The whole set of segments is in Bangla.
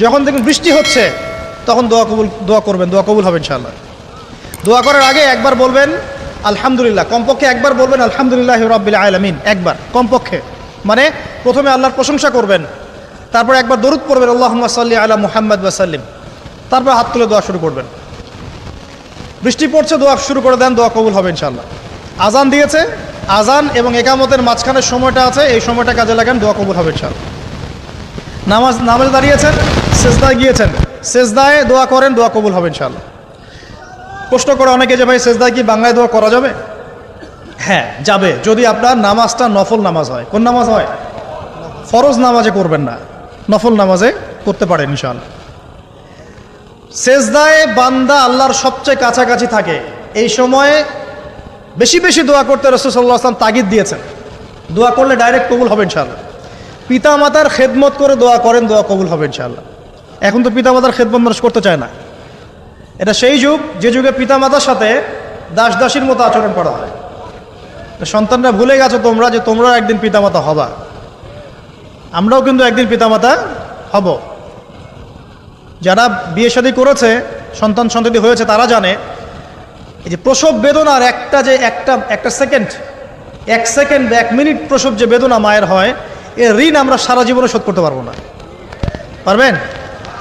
যখন দেখুন বৃষ্টি হচ্ছে তখন দোয়া করবেন, দোয়া কবুল হবে ইনশাআল্লাহ। দোয়া করার আগে একবার বলবেন আলহামদুলিল্লাহ, কমপক্ষে একবার বলবেন আলহামদুলিল্লাহি রাব্বিল আলামিন, একবার কমপক্ষে। মানে প্রথমে আল্লাহর প্রশংসা করবেন, তারপর একবার দরুদ পড়বেন আল্লাহুম্মা সাল্লি আলা মুহাম্মাদ ওয়া সাল্লিম, তারপর হাত তুলে দোয়া শুরু করবেন। বৃষ্টি পড়ছে, দোয়া শুরু করে দেন, দোয়া কবুল হবে ইনশাআল্লাহ। আজান দিয়েছে, আজান এবং একামতের মাঝখানের সময়টা আছে, এই সময়টা কাজে লাগান, দোয়া কবুল হবে ইনশাআল্লাহ। নামাজে দাঁড়িয়েছেন, সেজদায় গিয়েছেন, সেজদায় দোয়া করেন, দোয়া কবুল হবে ইনশাআল্লাহ। প্রশ্ন করে অনেকে যে ভাই সেজদায় কি বাংলায় দোয়া করা যাবে? হ্যাঁ যাবে, যদি আপনার নামাজটা নফল নামাজ হয়। কোন নামাজ হয়? ফরজ নামাজে করবেন না, নফল নামাজে করতে পারেন ইনশাআল্লাহ। সেজদায় বান্দা আল্লাহর সবচেয়ে কাছাকাছি থাকে, এই সময়ে বেশি বেশি দোয়া করতে রাসূল সাল্লাল্লাহু আলাইহি ওয়াসাল্লাম তাগিদ দিয়েছেন। দোয়া করলে ডাইরেক্ট কবুল হবে ইনশাআল্লাহ। পিতা মাতার খেদমত করে দোয়া করেন, দোয়া কবুল হবে ইনশাআল্লাহ। এখন তো পিতা মাতার খেদমত মানুষ করতে চায় না। এটা সেই যুগ যে যুগে পিতা মাতার সাথে দাস দাসীর মতো আচরণ করা হয়। সন্তানরা ভুলে গেছো তোমরা যে তোমরাও একদিন পিতামাতা হবা। আমরাও কিন্তু একদিন পিতামাতা হব। যারা বিয়ে শাদী করেছে, সন্তান সন্ততি হয়েছে, তারা জানে এই যে প্রসব বেদনার একটা সেকেন্ড, এক মিনিট প্রসব যে বেদনা মায়ের হয়, এর ঋণ আমরা সারা জীবনে শোধ করতে পারবো না। পারবেন?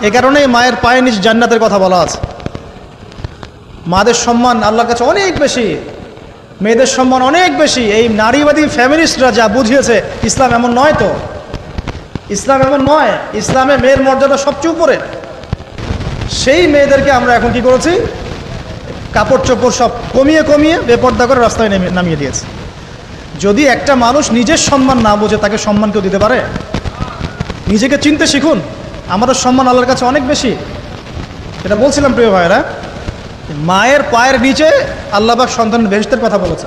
এ কারণেই মায়ের পায়ের নিচ জান্নাতের কথা বলা আছে। মাদের সম্মান আল্লাহর কাছে অনেক বেশি, মেয়েদের সম্মান অনেক বেশি। এই নারীবাদী ফ্যামিলিস্টরা যা বুঝিয়েছে, ইসলাম এমন নয়। তো ইসলাম এমন নয়, ইসলামে মেয়ের মর্যাদা সবচেয়ে উপরে। সেই মেয়েদেরকে আমরা এখন কি করেছি? কাপড় চোপড় সব কমিয়ে কমিয়ে বেপর্দা করে রাস্তায় নামিয়ে দিয়েছে। যদি একটা মানুষ নিজের সম্মান না বোঝে, তাকে সম্মান কেউ দিতে পারে? নিজেকে চিনতে শিখুন। আমাদের সম্মান আল্লাহর কাছে অনেক বেশি। এটা বলছিলাম প্রিয় ভাইয়েরা, মায়ের পায়ের নিচে আল্লাহ পাক সন্তানের বেহেশতের কথা বলেছে।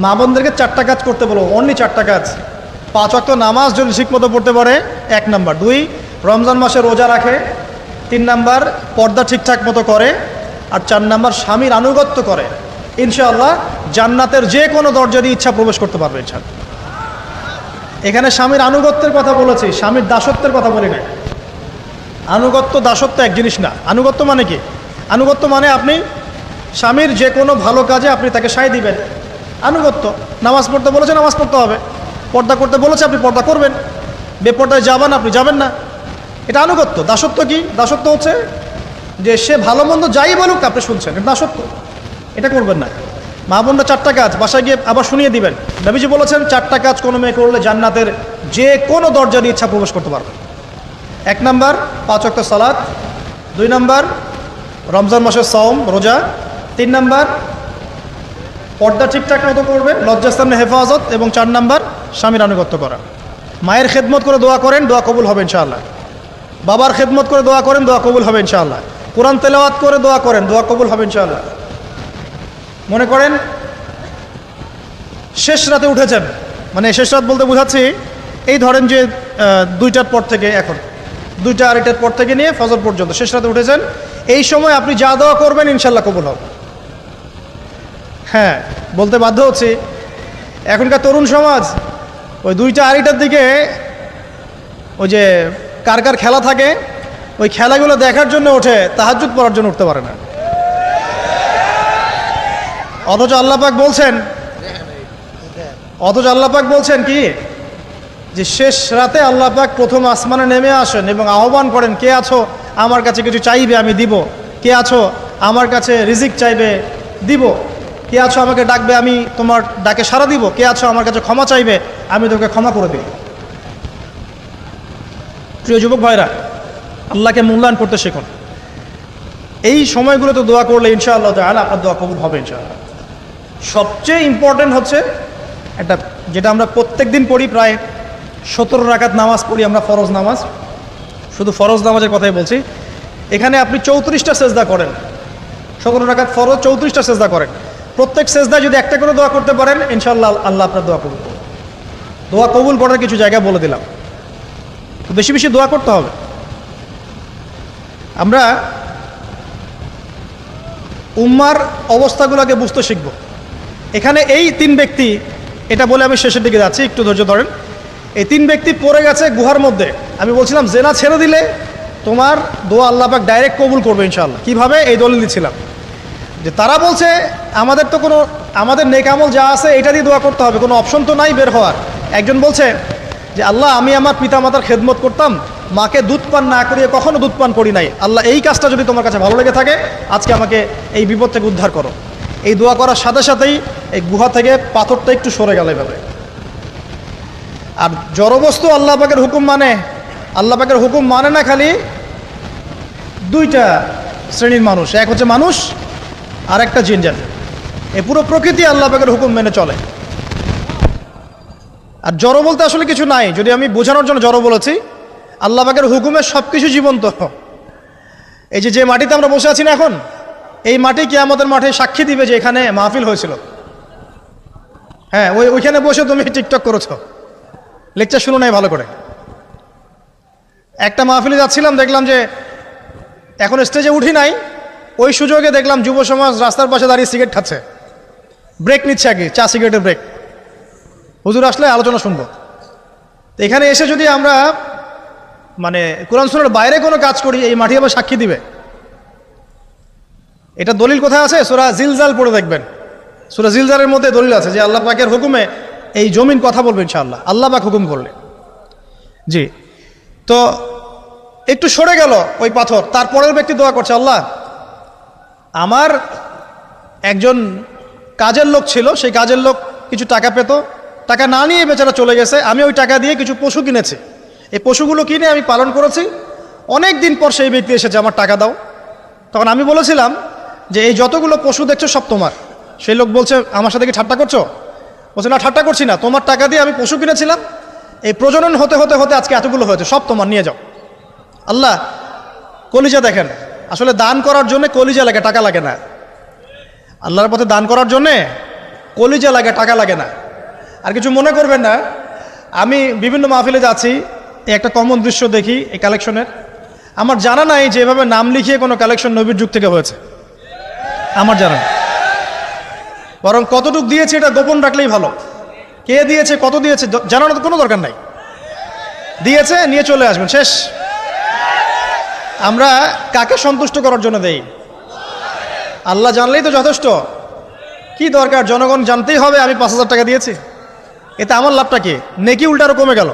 মা বোনদেরকে 4টা কাজ করতে বলো, অনলি 4টা কাজ। 5 ওয়াক্ত নামাজ যদি ঠিকমতো পড়তে পারে, 1 নাম্বার। 2, রমজান মাসে রোজা রাখে। 3 নাম্বার, পর্দা ঠিকঠাক মতো করে। আর 4 নাম্বার, স্বামীর আনুগত্য করে। ইনশাআল্লাহ জান্নাতের যে কোনো দরজা দিয়ে ইচ্ছা প্রবেশ করতে পারবে ইনশাআল্লাহ। এখানে স্বামীর আনুগত্যের কথা বলেছি, স্বামীর দাসত্বের কথা বলি না। আনুগত্য দাসত্ব এক জিনিস না। আনুগত্য মানে কি? আনুগত্য মানে আপনি স্বামীর যে কোনো ভালো কাজে আপনি তাকে সায় দিবেন, আনুগত্য। নামাজ পড়তে বলেছে, নামাজ পড়তে হবে। পর্দা করতে বলেছে, আপনি পর্দা করবেন। বেপর্দায় যাবেন, আপনি যাবেন না। এটা আনুগত্য। দাসত্ব কি? দাসত্ব হচ্ছে যে সে ভালো মন্দ যাই বলুক আপনি শুনছেন, এটা দাসত্ব। এটা করবেন না। মা বোনরা 4টা কাজ বাসায় গিয়ে আবার শুনিয়ে দিবেন। নবীজি বলেছেন 4টা কাজ কোনো মেয়ে করলে জান্নাতের যে কোনো দরজা দিয়ে ইচ্ছা প্রবেশ করতে পারবে। 1 নাম্বার, 5 ওয়াক্ত সালাত। 2 নাম্বার, রমজান মাসের সওম রোজা। 3 নাম্বার, পর্দা ঠিকঠাক মতো করবে, লজ্জাস্থানের হেফাজত। এবং 4 নাম্বার, স্বামীর আনুগত্য করা। মায়ের খেদমত করে দোয়া করেন, দোয়া কবুল হবে ইনশাআল্লাহ। বাবার খেদমত করে দোয়া করেন, দোয়া কবুল হবে ইনশাআল্লাহ। কোরআন তেলাওয়াত করে দোয়া করেন, দোয়া কবুল হবে ইনশাআল্লাহ। মনে করেন শেষ রাতে উঠেছেন, মানে শেষ রাত বলতে বোঝাচ্ছি এই ধরেন যে 2টার পর থেকে, এখন 2টা 2:30টার পর থেকে নিয়ে ফজর পর্যন্ত শেষ রাতে উঠেছেন। এই সময় আপনি যা দোয়া করবেন ইনশাআল্লাহ কবুল হবে। হ্যাঁ, বলতে বাধ্য হচ্ছি, এখনকার তরুণ সমাজ ওই 2টা 2:30টার দিকে ওই যে কার কার খেলা থাকে, ওই খেলাগুলো দেখার জন্য ওঠে, তাহাজ্জুদ পড়ার জন্য উঠতে পারে না। অথচ আল্লাহ পাক বলছেন কি, যে শেষ রাতে আল্লাহ পাক প্রথম আসমানে নেমে আসেন এবং আহ্বান করেন, কে আছো আমার কাছে কিছু চাইবে আমি দিব, কে আছো আমার কাছে রিজিক চাইবে দিব, কে আছো আমাকে ডাকবে আমি তোমার ডাকে সাড়া দিব, কে আছো আমার কাছে ক্ষমা চাইবে আমি তোকে ক্ষমা করে দিব। প্রিয় যুবক ভাইরা, আল্লাহকে মূল্যায়ন করতে শিখুন। এই সময়গুলোতে দোয়া করলে ইনশাআল্লাহ তাআলা আপনার দোয়া কবুল হবে ইনশাআল্লাহ। সবচেয়ে ইম্পর্টেন্ট হচ্ছে একটা, যেটা আমরা প্রত্যেক দিন পড়ি, প্রায় 17 রাকাত নামাজ পড়ি আমরা, ফরজ নামাজ। শুধু ফরজ নামাজের কথাই বলছি। এখানে আপনি 34টা সেজদা করেন। 17 রাকাত ফরজ, 34টা সেজদা করেন। প্রত্যেক সেজদায় যদি একটা করে দোয়া করতে পারেন ইনশাআল্লাহ আল্লাহ আপনার দোয়া কবুল করবেন। দোয়া কবুল করার কিছু জায়গা বলে দিলাম। তো বেশি বেশি দোয়া করতে হবে। আমরা উম্মার অবস্থাগুলোকে বুঝতে শিখব। এখানে এই 3 ব্যক্তি, এটা বলে আমি শেষের দিকে যাচ্ছি, একটু ধৈর্য ধরেন। এই 3 ব্যক্তি পড়ে গেছে গুহার মধ্যে। আমি বলছিলাম জেনা ছেড়ে দিলে তোমার দোয়া আল্লাহ পাক ডাইরেক্ট কবুল করবে ইনশাআল্লাহ। কিভাবে? এই দলিল দিচ্ছিলাম যে তারা বলছে আমাদের তো কোনো আমাদের নেক আমল যা আছে এটা দিয়ে দোয়া করতে হবে, কোনো অপশন তো নাই বের হওয়ার। একজন বলছে যে আল্লাহ আমি আমার পিতামাতার খেদমত করতাম, মাকে দুধ পান না করিয়ে কখনো দুধ পান করি নাই, আল্লাহ এই কাজটা যদি তোমার কাছে ভালো লেগে থাকে আজকে আমাকে এই বিপদ থেকে উদ্ধার করো। এই দোয়া করার সাথে সাথেই এই গুহা থেকে পাথরটা একটু সরে গেল এভাবে। আর জড়বস্তু আল্লাহ পাকের হুকুম মানে, আল্লাহ পাকের হুকুম মানে না খালি দুইটা শ্রেণীর মানুষ, এক হচ্ছে মানুষ আর একটা জিন জাতি। এই পুরো প্রকৃতি আল্লাহ পাকের হুকুম মেনে চলে। আর জড় বলতে আসলে কিছু নাই, যদি আমি বোঝানোর জন্য জড় বলেছি, আল্লাহ পাকের হুকুমে সব কিছু জীবন্ত। এই যে মাটিতে আমরা বসে আছি না এখন, এই মাটি কিয়ামতের মাঠে সাক্ষী দিবে যে এখানে মাহফিল হয়েছিল। হ্যাঁ, ওইখানে বসে তুমি টিকটক করেছো, লেকচার শুনো নাই ভালো করে। একটা মাহফিলে যাচ্ছিলাম, দেখলাম যে এখন স্টেজে উঠি নাই, ওই সুযোগে দেখলাম যুব সমাজ রাস্তার পাশে দাঁড়িয়ে সিগারেট খাচ্ছে, ব্রেক নিচ্ছে আগে, চা সিগারেটের ব্রেক। হুজুর আসলে আলোচনা শুনবো। তো এখানে এসে যদি আমরা মানে কোরআন সুন্নাহর বাইরে কোনো কাজ করি, এই মাটি আবার সাক্ষী দিবে। এটা দলিল কোথায় আছে? সূরা জিলজাল পড়ে দেখবেন। সূরা জিলজালের মধ্যে দলিল আছে যে আল্লাহ পাকের হুকুমে এই জমিন কথা বলবে ইনশাআল্লাহ, আল্লাহ পাক হুকুম করলে। জি, তো একটু সরে গেল ওই পাথর, তারপরের ব্যক্তি দোয়া করছে, আল্লাহ আমার একজন কাজের লোক ছিল, সেই কাজের লোক কিছু টাকা পেত, টাকা না নিয়ে বেচারা চলে গেছে, আমি ওই টাকা দিয়ে কিছু পশু কিনেছি, এই পশুগুলো কিনে আমি পালন করেছি, অনেক দিন পর সেই ব্যক্তি এসেছে আমার টাকা দাও। তখন আমি বলেছিলাম যে এই যতগুলো পশু দেখছো সব তোমার। সেই লোক বলছে আমার সাথে কি ঠাট্টা করছো? বলছে না, ঠাট্টা করছি না, তোমার টাকা দিয়ে আমি পশু কিনেছিলাম, এই প্রজনন হতে হতে হতে আজকে এতগুলো হয়েছে, সব তোমার, নিয়ে যাও। আল্লাহ কলিজা দেখেন, আসলে দান করার জন্য কলিজা লাগে, টাকা লাগে না। আল্লাহর পথে দান করার জন্যে কলিজা লাগে, টাকা লাগে না। আর কিছু মনে করবেন না, আমি বিভিন্ন মাহফিলে যাচ্ছি, একটা কমন দৃশ্য দেখি এই কালেকশনের। আমার জানা নাই যে এভাবে নাম লিখিয়ে কোনো কালেকশন নবীর যুগ থেকে হয়েছে, আমার জানা নেই। বরং কতটুকু দিয়েছে এটা গোপন রাখলেই ভালো। কে দিয়েছে, কত দিয়েছে জানানোর কোনো দরকার নাই, দিয়েছে নিয়ে চলে আসবেন, শেষ। আমরা কাকে সন্তুষ্ট করার জন্য দেই? আল্লাহ জানলেই তো যথেষ্ট, কি দরকার জনগণ জানতেই হবে আমি 5,000 টাকা দিয়েছি, এতে আমার লাভটা কি? নেকি উল্টারও কমে গেল।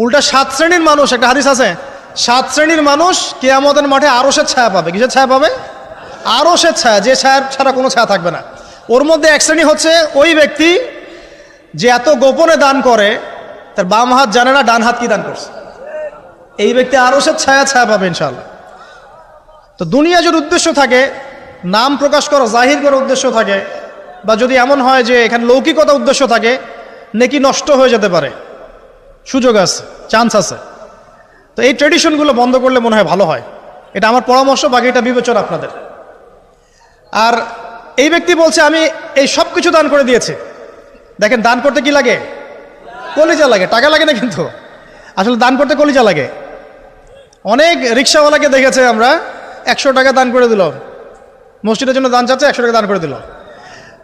উল্টা 7 শ্রেণীর মানুষ, একটা হাদিস আছে, 7 শ্রেণীর মানুষ কিয়ামতের মাঠে আরশের ছায়া পাবে। কিসের ছায়া পাবে? আরশের ছায়া, যে ছায়া ছাড়া কোনো ছায়া থাকবে না। ওর মধ্যে এক শ্রেণী হচ্ছে ওই ব্যক্তি যে এত গোপনে দান করে, তার বাম হাত জানে না ডান হাত কি দান করছে। এই ব্যক্তি আরশের ছায়া পাবে ইনশাআল্লাহ। তো দুনিয়া যদি উদ্দেশ্য থাকে, নাম প্রকাশ করা, জাহির করার উদ্দেশ্য থাকে, বা যদি এমন হয় যে এখানে লৌকিকতা উদ্দেশ্য থাকে, নেকি নষ্ট হয়ে যেতে পারে, সুযোগ আছে, চান্স আছে। তো এই ট্রেডিশনগুলো বন্ধ করলে মনে হয় ভালো হয়। এটা আমার পরামর্শ, বাকি এটা বিবেচনা আপনাদের। আর এই ব্যক্তি বলছে আমি এই সব কিছু দান করে দিয়েছি। দেখেন, দান করতে কি লাগে? কলিজা লাগে, টাকা লাগে না কিন্তু। আসলে দান করতে কলিজা লাগে। অনেক রিক্সাওয়ালাকে দেখেছে আমরা, 100 টাকা দান করে দিল, মসজিদের জন্য দান চাচ্ছে, 100 টাকা দান করে দিল।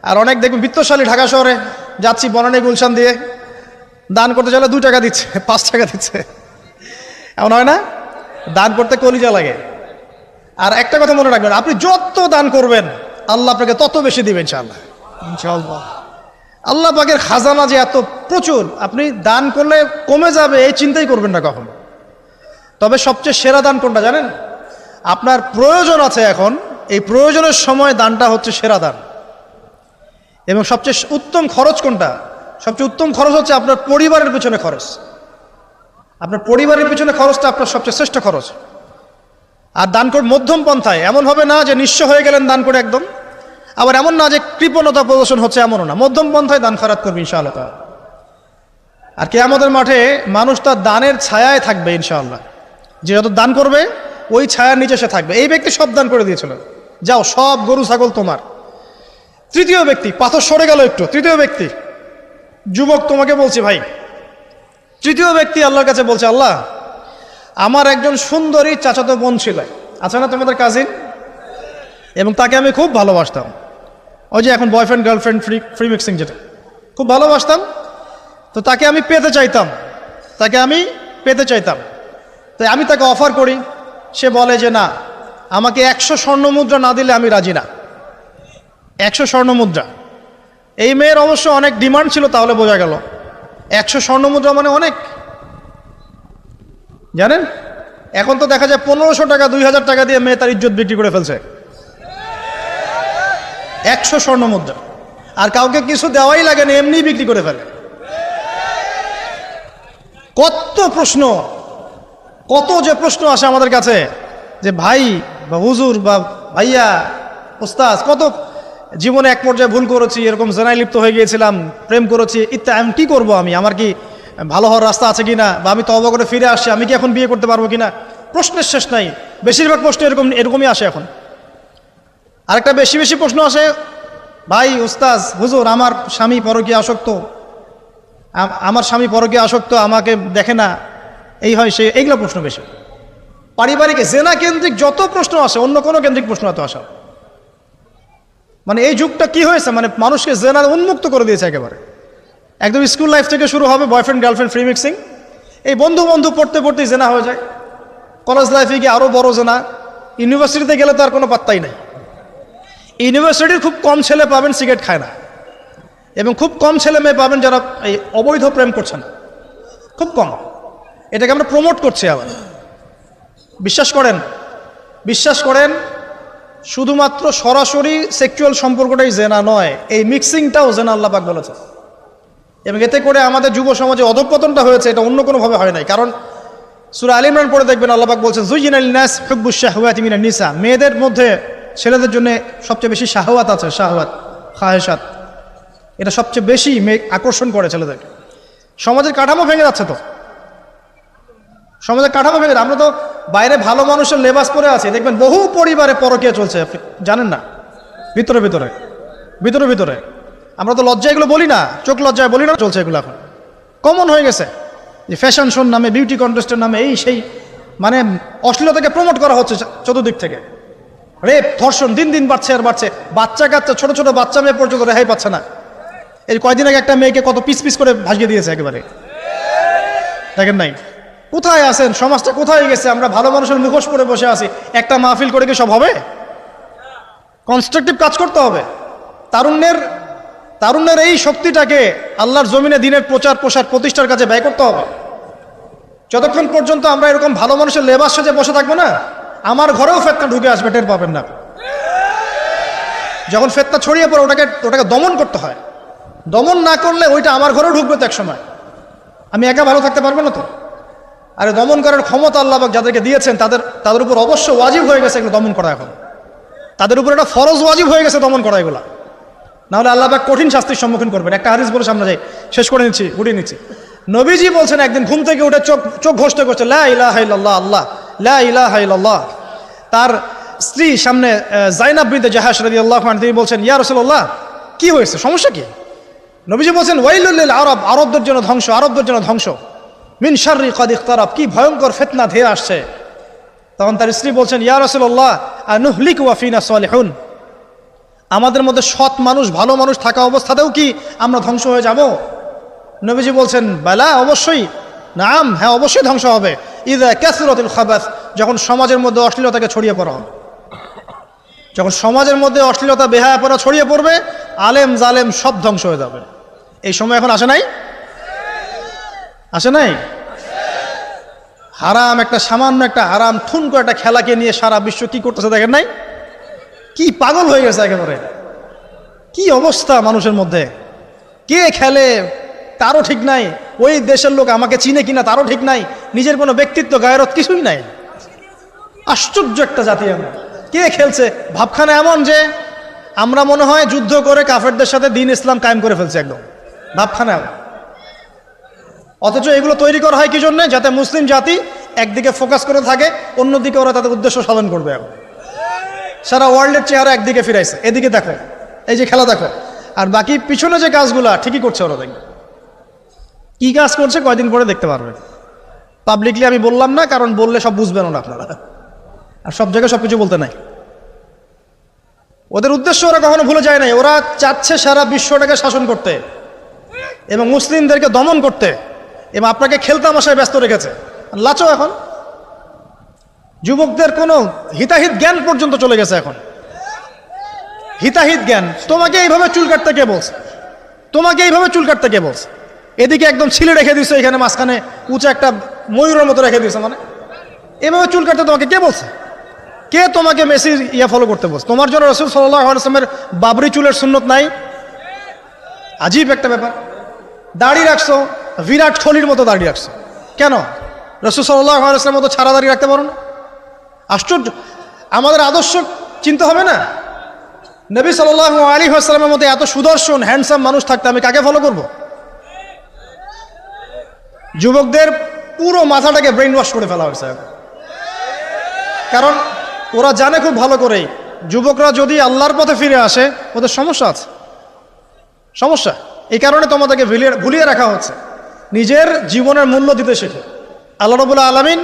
আর অনেক দেখবেন বিত্তশালী, ঢাকা শহরে যাচ্ছি বনানী গুলশান দিয়ে, দান করতে চাইলে 2 টাকা দিচ্ছে, 5 টাকা দিচ্ছে। এমন হয় না? দান করতে কলিজা লাগে। আর একটা কথা মনে রাখবেন, আপনি যত দান করবেন আল্লাহ আপনাকে তত বেশি দিবেন ইনশাআল্লাহ। ইনশাআল্লাহ আল্লাহ পাকের খাজানা যে এত প্রচুর, আপনি দান করলে কমে যাবে এই চিন্তাই করবেন না কখনো। তবে সবচেয়ে সেরা দান কোনটা জানেন? আপনার প্রয়োজন আছে এখন, এই প্রয়োজনের সময় দানটা হচ্ছে সেরা দান। এবং সবচেয়ে উত্তম খরচ কোনটা? সবচেয়ে উত্তম খরচ হচ্ছে আপনার পরিবারের পিছনে খরচ। আপনার পরিবারের পিছনে খরচটা আপনার সবচেয়ে শ্রেষ্ঠ খরচ। আর দান করে মধ্যম পন্থায়, এমন হবে না যে নিঃস্ব হয়ে গেলেন দান করে একদম, আবার এমন না যে কৃপণতা প্রদর্শন হচ্ছে, এমনও না। মধ্যম পন্থায় দান খয়রাত করবে ইনশাআল্লাহ। আর কিয়ামতের মাঠে মানুষ তার দানের ছায়ায় থাকবে ইনশাআল্লাহ। যে যত দান করবে ওই ছায়ার নিচে সে থাকবে। এই ব্যক্তি সব দান করে দিয়েছিল, যাও সব গরু ছাগল তোমার। তৃতীয় ব্যক্তি, পাথর সরে গেল একটু, তৃতীয় ব্যক্তি, যুবক তোমাকে বলছি ভাই, তৃতীয় ব্যক্তি আল্লাহর কাছে বলছে, আল্লাহ আমার একজন সুন্দরী চাচাতো বোন ছিল, আছে না তোমাদের কাজিন, এবং তাকে আমি খুব ভালোবাসতাম। ওই যে এখন বয়ফ্রেন্ড গার্লফ্রেন্ড ফ্রি মিক্সিং, যেটা খুব ভালোবাসতাম। তো তাকে আমি পেতে চাইতাম, তাই আমি তাকে অফার করি সে বলে যে না, আমাকে 100 স্বর্ণ মুদ্রা না দিলে আমি রাজি না। 100 স্বর্ণ মুদ্রা। এই মেয়ের অবশ্য অনেক ডিমান্ড ছিল, তাহলে বোঝা গেল 100 স্বর্ণ মুদ্রা মানে অনেক। জানেন, এখন তো দেখা যায় 1500 টাকা 2000 টাকা দিয়ে মেয়ে তার ইজ্জত বিক্রি করে ফেলছে। 100 স্বর্ণ মুদ্রা, আর কাউকে কিছু দেওয়াই লাগে না, এমনি বিক্রি করে ফেলে। কত প্রশ্ন, কত যে প্রশ্ন আসে আমাদের কাছে যে ভাই বা হুজুর বা ভাইয়া ওস্তাদ, কত জীবনে এক পর্যায়ে ভুল করেছি, এরকম জেনায় লিপ্ত হয়ে গিয়েছিলাম, প্রেম করেছি ইত্যাদি, আমি কি করবো, আমার কি ভালো হওয়ার রাস্তা আছে কিনা, বা আমি তওবা করে ফিরে আসছি, আমি কি এখন বিয়ে করতে পারবো কিনা। প্রশ্নের শেষ নাই। বেশিরভাগ প্রশ্ন এরকমই আসে এখন। আরেকটা বেশি বেশি প্রশ্ন আসে, ভাই ওস্তাদ হুজুর, আমার স্বামী পরকীয়া আসক্ত, আমাকে দেখে না, এই হয় সে, এইগুলো প্রশ্ন বেশি। পারিবারিক জেনা কেন্দ্রিক যত প্রশ্ন আসে, অন্য কোনো কেন্দ্রিক প্রশ্ন এত আসা, মানে এই যুগটা কি হয়েছে, মানে মানুষকে জেনার উন্মুক্ত করে দিয়েছে একেবারে। একদম স্কুল লাইফ থেকে শুরু হবে বয়ফ্রেন্ড গার্লফ্রেন্ড ফ্রি মিক্সিং, এই বন্ধু পড়তে পড়তেই জেনা হয়ে যায়। কলেজ লাইফে গিয়ে আরও বড় জেনা। ইউনিভার্সিটিতে গেলে তো আর কোনো পাত্তাই নাই। ইউনিভার্সিটির খুব কম ছেলে পাবেন সিগারেট খায় না, এবং খুব কম ছেলে মেয়ে পাবেন যারা এই অবৈধ প্রেম করছে না, খুব কম। এটাকে আমরা প্রমোট করছি আবার। বিশ্বাস করেন শুধুমাত্র সরাসরি সেক্সুয়াল সম্পর্কটাই জেনা নয়, এই মিক্সিংটাও জেনা, আল্লাহ পাক বলেছে। এবং এতে করে আমাদের যুব সমাজে অধঃপতনটা হয়েছে, এটা অন্য কোনোভাবে হয় নাই। কারণ সূরা আলে ইমরান পড়ে দেখবেন আল্লাহ পাক বলছেন, যুয়িনা লিন-নাস হুব্বুশ শাহওয়াতি মিনান নিসা, মেয়েদের মধ্যে ছেলেদের জন্য সবচেয়ে বেশি শাহওয়াত আছে, শাহওয়াত খাহেসাত, এটা সবচেয়ে বেশি আকর্ষণ করে ছেলেদেরকে। সমাজের কাঠামো ভেঙে যাচ্ছে তো, সমাজের কাঠামো ভেঙে। আমরা তো বাইরে ভালো মানুষের লেবাস পরে আছি, দেখবেন বহু পরিবারে পরকীয়া চলছে, আপনি জানেন না। ভিতরে ভিতরে আমরা তো লজ্জা এগুলো বলি না, চোখ লজ্জায় বলি না, চলছে এগুলো এখন কমন হয়ে গেছে। যে ফ্যাশন শোর নামে, বিউটি কন্টেস্টের নামে, এই সেই, মানে অশ্লীলতাকে প্রমোট করা হচ্ছে চতুর্দিক থেকে। রেপ ধর্ষণ দিন দিন বাড়ছে আর বাড়ছে। বাচ্চা কাচ্চা, ছোট ছোট বাচ্চা মেয়ে পর্যন্ত রেহাই পাচ্ছে না। এই কয়দিন আগে একটা মেয়েকে কত পিস পিস করে ভাসিয়ে দিয়েছে একেবারে, দেখেন নাই? কোথায় আছেন? সমাজটা কোথায় গেছে? আমরা ভালো মানুষের মুখোশ পরে বসে আছি। একটা মাহফিল করে কি সব হবে? কনস্ট্রাকটিভ কাজ করতে হবে। তারুণ্যের এই শক্তিটাকে আল্লাহর জমিনে দিনের প্রচার প্রসার প্রতিষ্ঠার কাজে ব্যয় করতে হবে। যতক্ষণ পর্যন্ত আমরা এরকম ভালো মানুষের লেবাস সাজে বসে থাকবো না, আমার ঘরেও ফেতনা ঢুকে আসবে, টের পাবেন না। যখন ফেতনা ছড়িয়ে পড়ে ওটাকে দমন করতে হয়। দমন না করলে ওইটা আমার ঘরেও ঢুকবে তো এক সময়। আমি একা ভালো থাকতে পারবো না তো। আরে দমন করার ক্ষমতা আল্লাহ পাক যাদেরকে দিয়েছেন তাদের উপর অবশ্য ওয়াজিব হয়ে গেছে এগুলো দমন করা। এখন তাদের উপর একটা ফরজ ওয়াজিব হয়ে গেছে দমন করা এগুলা, নাহলে আল্লাহ পাক কঠিন শাস্তির সম্মুখীন করবেন। একটা হাদিস বলে সামনে যাই, শেষ করে গুটিয়ে নিচ্ছি। নবীজি বলছেন, একদিন ঘুম থেকে উঠে চোখ ঘষতে করছে, লা ইলাহা ইল্লাল্লাহ, আল্লাহ লা ইলাহা ইল্লাল্লাহ। তার স্ত্রী সামনে যায়নাব বিনতে জাহাশ রাদিয়াল্লাহু আনহা, তিনি বলছেন, ইয়া রাসূলুল্লাহ, কি হয়েছে, সমস্যা কি? নবীজি বলছেন, ওয়াইলুল লিল আরব, আরবদের জন্য ধ্বংস, মিন শাররি কাদ ইখতারাব, কি ভয়ঙ্কর ফিতনা ধেয়ে আসছে। তখন তার স্ত্রী বলছেন, ইয়া রাসূলুল্লাহ, আনুহলিকু ওয়া ফিনা সালিহুন, আমাদের মধ্যে সৎ মানুষ ভালো মানুষ থাকা অবস্থাতেও কি আমরা ধ্বংস হয়ে যাব? নবীজি বলছেন, বালা, অবশ্যই, নাম, হ্যাঁ অবশ্যই ধ্বংস হবে। ইযা কাসরাতুল খাবাস, যখন সমাজের মধ্যে অশ্লীলতাকে ছড়িয়ে পড়া হবে। যখন সমাজের মধ্যে অশ্লীলতা বেহায়াপনা ছড়িয়ে পড়বে, আলেম জালেম সব ধ্বংস হয়ে যাবে। এই সময় এখন আসে নাই? হারাম, একটা সামান্য একটা হারাম ঠুনকো একটা খেলাকে নিয়ে সারা বিশ্ব কি করতেছে দেখেন নাই? কি পাগল হয়ে গেছে একেবারে। কি অবস্থা মানুষের মধ্যে, কে খেলে তারও ঠিক নাই, ওই দেশের লোক আমাকে চিনে কিনা তারও ঠিক নাই, নিজের কোনো ব্যক্তিত্ব গায়রত কিছুই নাই। আশ্চর্য একটা জাতি আমরা। কে খেলছে? ভাবখানা এমন যে আমরা মনে হয় যুদ্ধ করে কাফেরদের সাথে দ্বীন ইসলাম কায়েম করে ফেলছে, একদম ভাবখানা। অথচ এগুলো তৈরি করা হয় কি জন্য? যাতে মুসলিম জাতি একদিকে ফোকাস করে থাকে, অন্যদিকে ওরা তাদের উদ্দেশ্য সাধন করবে। এখন সারা ওয়ার্ল্ডের চেহারা একদিকে ফিরাইছে, এদিকে দেখো, এই যে খেলা দেখো, আর বাকি পিছনে যে কাজগুলা ঠিকই করছে ওরা। দেখবে কি কাজ করছে কয়দিন পরে দেখতে পারবে। পাবলিকলি আমি বললাম না, কারণ বললে সব বুঝবেন না আপনারা, আর সব জায়গায় সবকিছু বলতে নাই। ওদের উদ্দেশ্য ওরা কখনো ভুলে যায় নাই। ওরা চাচ্ছে সারা বিশ্বটাকে শাসন করতে এবং মুসলিমদেরকে দমন করতে, এবং আপনাকে খেলতামাশায় ব্যস্ত রেখেছে। লাচো এখন যুবকদের কোনো হিতাহিত জ্ঞান পর্যন্ত চলে গেছে এখন। হিতাহিত জ্ঞান, তোমাকে এইভাবে চুল কাটতে কে বলছে? তোমাকে এইভাবে চুল কাটতে কে বলছে? এদিকে একদম ছিলে রেখে দিছো, এখানে মাঝখানে উঁচা একটা ময়ূরের মতো রেখে দিছো, মানে এভাবে চুল কাটতে তোমাকে কে বলছে? কে তোমাকে মেসি ফলো করতে বলছে? তোমার জন্য রাসূল সাল্লাল্লাহু আলাইহি ওয়াসাল্লামের বাবরি চুলের সুন্নত নাই? আজীব একটা ব্যাপার। দাড়ি রাখছো, বিরাট কোহলির মতো দাড়ি রাখছো, কেন? রাসূল সাল্লাল্লাহু আলাইহি ওয়াসাল্লামের মতো ছাড়া দাড়ি রাখতে পারো না? আশ্চর্য। আমাদের আদর্শ চিন্তা হবে না? নবী সাল্লাল্লাহু আলাইহি ওয়াসাল্লামের মতো এত সুদর্শন হ্যান্ডসাম মানুষ থাকতে আমি কাকে ফলো করব? যুবকদের পুরো মাথাটাকে ব্রেইন ওয়াশ করে ফেলা হয়েছে। কারণ ওরা জানে খুব ভালো করেই, যুবকরা যদি আল্লাহর পথে ফিরে আসে ওদের সমস্যা আছে, সমস্যা। এই কারণে তোমাদেরকে ভুলিয়ে রাখা হচ্ছে। নিজের জীবনের মূল্য দিতে শেখো। আল্লাহ রাব্বুল আলামিন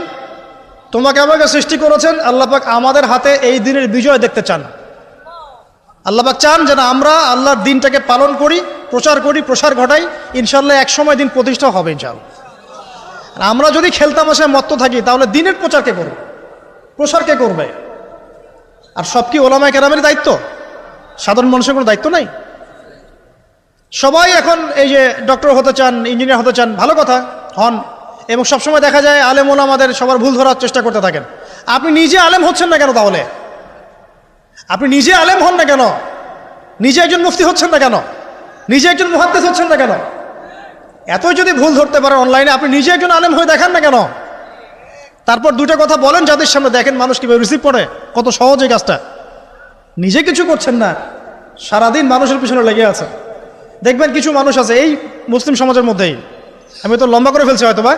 তোমাকে আমাকে সৃষ্টি করেছেন, আল্লাহ পাক আমাদের হাতে এই দিনের বিজয় দেখতে চান। আল্লাহ পাক চান যেন আমরা আল্লাহর দিনটাকে পালন করি, প্রসার ঘটাই। ইনশাল্লাহ এক সময় দিন প্রতিষ্ঠা হবে ইনশাআল্লাহ। আমরা যদি খেলতামাশায় মত্ত থাকি তাহলে দিনের প্রচার কে করবে? প্রসার কে করবে? আর সব কি ওলামায়ে কেরামের দায়িত্ব? সাধারণ মানুষের কোনো দায়িত্ব নাই? সবাই এখন এই যে ডক্টর হতে চান, ইঞ্জিনিয়ার হতে চান, ভালো কথা, হন। এবং সবসময় দেখা যায় আলেম ওলামাদের সবার ভুল ধরার চেষ্টা করতে থাকেন। আপনি নিজে আলেম হচ্ছেন না কেন? তাহলে আপনি নিজে আলেম হন না কেন? নিজে একজন মুফতি হচ্ছেন না কেন? নিজে একজন মুহাদ্দিস হচ্ছেন না কেন? এতই যদি ভুল ধরতে পারেন অনলাইনে, আপনি নিজে একজন আলেম হয়ে দেখান না কেন? তারপর দুটো কথা বলেন যাদের সামনে, দেখেন মানুষ কিভাবে রিসিভ করে। কত সহজ এই কাজটা। নিজে কিছু করছেন না, সারাদিন মানুষের পিছনে লেগে আছে। দেখবেন কিছু মানুষ আছে এই মুসলিম সমাজের মধ্যেই, আমি তো লম্বা করে ফেলছি হয়তো বা,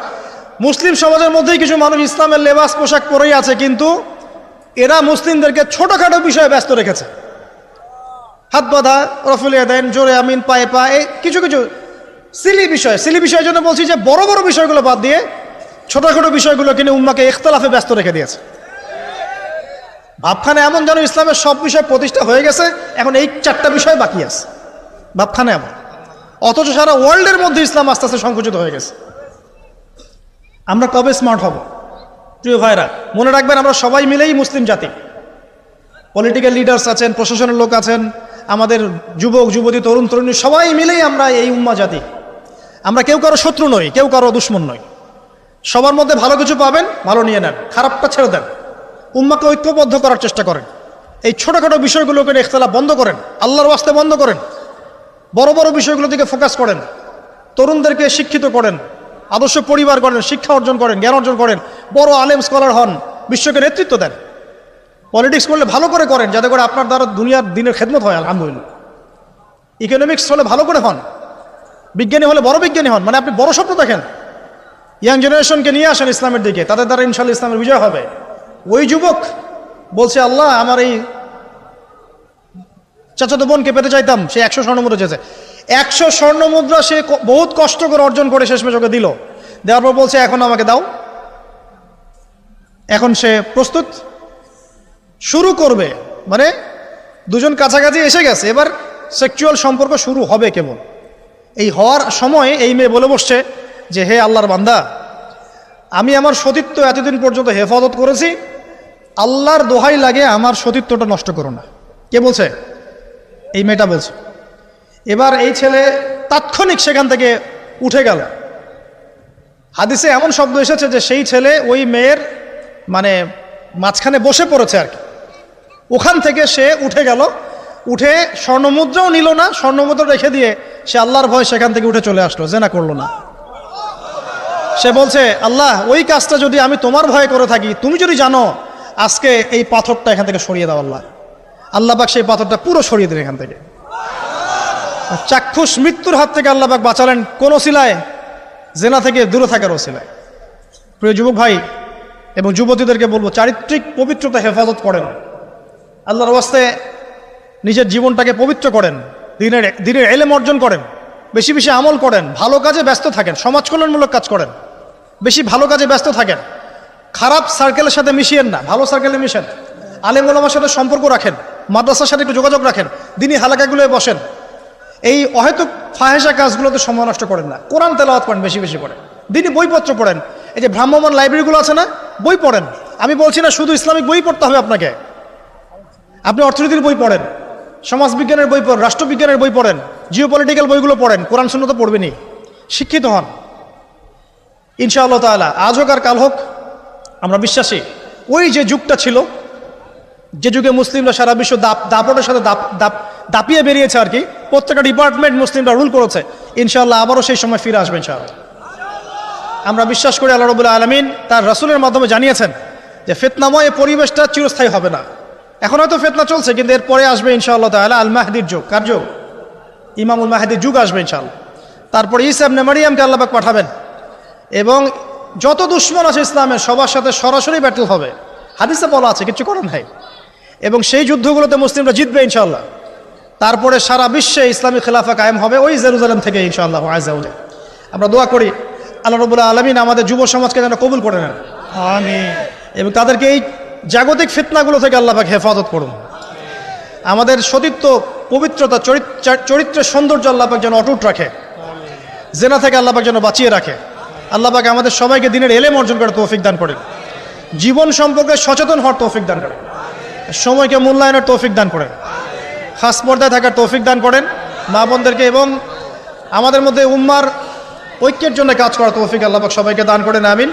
মুসলিম সমাজের মধ্যেই কিছু মানুষ ইসলামের লেবাস পোশাক পরেই আছে, কিন্তু এরা মুসলিমদেরকে ছোটখাটো বিষয়ে ব্যস্ত রেখেছে। হাত বাঁধা, রফুলিয়া দেন, জোরে আমিন, পায়ে পা, এই কিছু কিছু সিলি বিষয়ের জন্য বলছি যে বড় বড় বিষয়গুলো বাদ দিয়ে ছোটখাটো বিষয়গুলো কিনে উম্মাকে ইখতিলাফে ব্যস্ত রেখে দিয়েছে। ভাবখানে এমন যেন ইসলামের সব বিষয় প্রতিষ্ঠা হয়ে গেছে, এখন এই 4টা বিষয় বাকি আছে। ভাবখানে এমন, অথচ সারা ওয়ার্ল্ডের মধ্যে ইসলাম আস্তে আস্তে সংকুচিত হয়ে গেছে। আমরা কবে স্মার্ট হব? প্রিয় ভাইরা, মনে রাখবেন আমরা সবাই মিলেই মুসলিম জাতি। পলিটিক্যাল লিডার্স আছেন, প্রশাসনের লোক আছেন, আমাদের যুবক যুবতী, তরুণ তরুণী, সবাই মিলেই আমরা এই উম্মা জাতি। আমরা কেউ কারো শত্রু নই, কেউ কারো দুশ্মন নই। সবার মধ্যে ভালো কিছু পাবেন, ভালো নিয়ে নেন, খারাপটা ছেড়ে দেন। উম্মাকে ঐক্যবদ্ধ করার চেষ্টা করেন। এই ছোটখাটো বিষয়গুলোকে ইখতিলাফ বন্ধ করেন, আল্লাহর ওয়াস্তে বন্ধ করেন। বড় বড় বিষয়গুলো দিকে ফোকাস করেন। তরুণদেরকে শিক্ষিত করেন, আদর্শ পরিবার করেন, শিক্ষা অর্জন করেন, জ্ঞান অর্জন করেন, বড় আলেম স্কলার হন, বিশ্বকে নেতৃত্ব দেন। পলিটিক্স করলে ভালো করে করেন, যাতে করে আপনার দ্বারা দুনিয়ার দিনের খেদমত হয়, আলহামদুলিল্লাহ। ইকোনমিক্স হলে ভালো করে হন, বিজ্ঞানী হলে বড় বিজ্ঞানী হন, মানে আপনি বড় স্বপ্ন দেখেন। ইয়াং জেনারেশনকে নিয়ে আসেন ইসলামের দিকে, তাদের দ্বারা ইনশাআল্লাহ ইসলামের বিজয় হবে। ওই যুবক বলছে, আল্লাহ আমার এই চাচাতো বোনকে পেতে চাইতাম, সে 100 স্বর্ণমুদ্রা চেয়েছে। 100 স্বর্ণমুদ্রা সে বহুত কষ্ট করে অর্জন করে শেষমেশ ওকে দিল। দেওয়ার পর বলছে এখন আমাকে দাও। এখন সে প্রস্তুত, শুরু করবে, মানে দুজন কাছাকাছি এসে গেছে, এবার সেক্সুয়াল সম্পর্ক শুরু হবে কেবল। এই হওয়ার সময় এই মেয়ে বলে বসছে যে হে আল্লাহর বান্দা, আমি আমার সতীত্ব এতদিন পর্যন্ত হেফাজত করেছি, আল্লাহর দোহাই লাগে আমার সতীত্বটা নষ্ট করো না। কে বলছে? এই মেয়েটা বলছে। এবার এই ছেলে তাৎক্ষণিক সেখান থেকে উঠে গেল। হাদিসে এমন শব্দ এসেছে যে সেই ছেলে ওই মেয়ের মানে মাঝখানে বসে পড়েছে আর কি। ওখান থেকে সে উঠে গেল, উঠে স্বর্ণমুদ্রাও নিল না, স্বর্ণমুদ্রা রেখে দিয়ে সে আল্লাহর ভয় সেখান থেকে উঠে চলে আসলো, জেনা করলো না। সে বলছে, আল্লাহ ওই কাজটা যদি আমি তোমার ভয়ে করে থাকি, তুমি যদি জানো, আজকে এই পাথরটা এখান থেকে সরিয়ে দাও আল্লাহ। আল্লাহ পাক সেই পাথরটা পুরো সরিয়ে দিলেন এখান থেকে। চাক্ষুষ মৃত্যুর হাত থেকে আল্লাহ পাক বাঁচালেন কোন ওসিলায়? জেনা থেকে দূরে থাকার ওসিলায়। প্রিয় যুবক ভাই এবং যুবতীদেরকে বলবো, চারিত্রিক পবিত্রতা হেফাজত করেন, আল্লাহর ওয়াস্তে নিজের জীবনটাকে পবিত্র করেন, দিনের ইলম অর্জন করেন, বেশি বেশি আমল করেন, ভালো কাজে ব্যস্ত থাকেন, সমাজ কল্যাণমূলক কাজ করেন, বেশি ভালো কাজে ব্যস্ত থাকেন। খারাপ সার্কেলের সাথে মিশিয়েন না, ভালো সার্কেলে মিশেন। আলেম ওলামার সাথে সম্পর্ক রাখেন, মাদ্রাসার সাথে একটু যোগাযোগ রাখেন, দিনী হালাকাগুলোয় বসেন। এই অহেতুক ফাহেসা কাজগুলোতে সময় নষ্ট করেন না। কোরআন তেলাওয়াত করেন বেশি বেশি করে, দিনী বইপত্র পড়েন। এই যে ভ্রাম্যমাণ লাইব্রেরিগুলো আছে না, বই পড়েন। আমি বলছি না শুধু ইসলামিক বই পড়তে হবে আপনাকে, আপনি অর্থনীতির বই পড়েন, সমাজবিজ্ঞানের বই পড়েন, রাষ্ট্রবিজ্ঞানের বই পড়েন, জিওপলিটিক্যাল বইগুলো পড়েন, কোরআন সুন্নাহ তো পড়বেনই, শিক্ষিত হন ইনশাআল্লাহ তাআলা। আজ হোক আর কাল হোক আমরা বিশ্বাসী ওই যে যুগটা ছিল, যে যুগে মুসলিমরা সারা বিশ্ব দাপটের সাথে দাপিয়ে বেরিয়েছে আর কি, প্রত্যেকটা ডিপার্টমেন্ট মুসলিমরা রুল করেছে, ইনশাআল্লাহ আবারও সেই সময় ফিরে আসবে ইনশাআল্লাহ। আমরা বিশ্বাস করি আল্লাহ রাব্বুল আলামিন তার রাসূলের মাধ্যমে জানিয়েছেন যে ফিতনাময় পরিবেশটা চিরস্থায়ী হবে না। এখন হয়তো ফিতনা চলছে, কিন্তু এরপরে আসবে ইনশাআল্লাহ তাআলা আল মাহদির যুগ। কার যুগ? ইমামুল মাহদির যুগ আসবে ইনশাআল্লাহ। তারপরে ঈসা ইবনে মারইয়ামকে আল্লাহ পাক পাঠাবেন এবং যত দুশমন আছে ইসলামের সবার সাথে সরাসরি ব্যাটল হবে, হাদিসে বলা আছে, কিছু করার নাই। এবং সেই যুদ্ধগুলোতে মুসলিমরা জিতবে ইনশাআল্লাহ। তারপরে সারা বিশ্বে ইসলামী খেলাফা কায়েম হবে ওই জেরুজালেম থেকে ইনশাআল্লাহ আযজা ওয়া জাল। আমরা দোয়া করি আল্লাহ রাব্বুল আলামিন আমাদের যুব সমাজকে যেন কবুল করে নেন, আমিন, এবং তাদেরকে এই জাগতিক ফিতনাগুলো থেকে আল্লাহ পাক হেফাজত করুন। আমাদের সতীত্ব, পবিত্রতা, চরিত্রের সৌন্দর্য আল্লাহ পাক যেন অটুট রাখে, জেনা থেকে আল্লাহ পাক যেন বাঁচিয়ে রাখে। আল্লাহ পাক আমাদের সবাইকে দিনের এলেম অর্জন করার তৌফিক দান করেন, জীবন সম্পর্কে সচেতন হওয়ার তৌফিক দান করেন, সময়কে মূল্যায়নের তৌফিক দান করেন, খাস পর্দায় থাকার তৌফিক দান করেন মা বোনদেরকে, এবং আমাদের মধ্যে উম্মার ঐক্যের জন্য কাজ করার তৌফিক আল্লাহ পাক সবাইকে দান করেন, আমিন।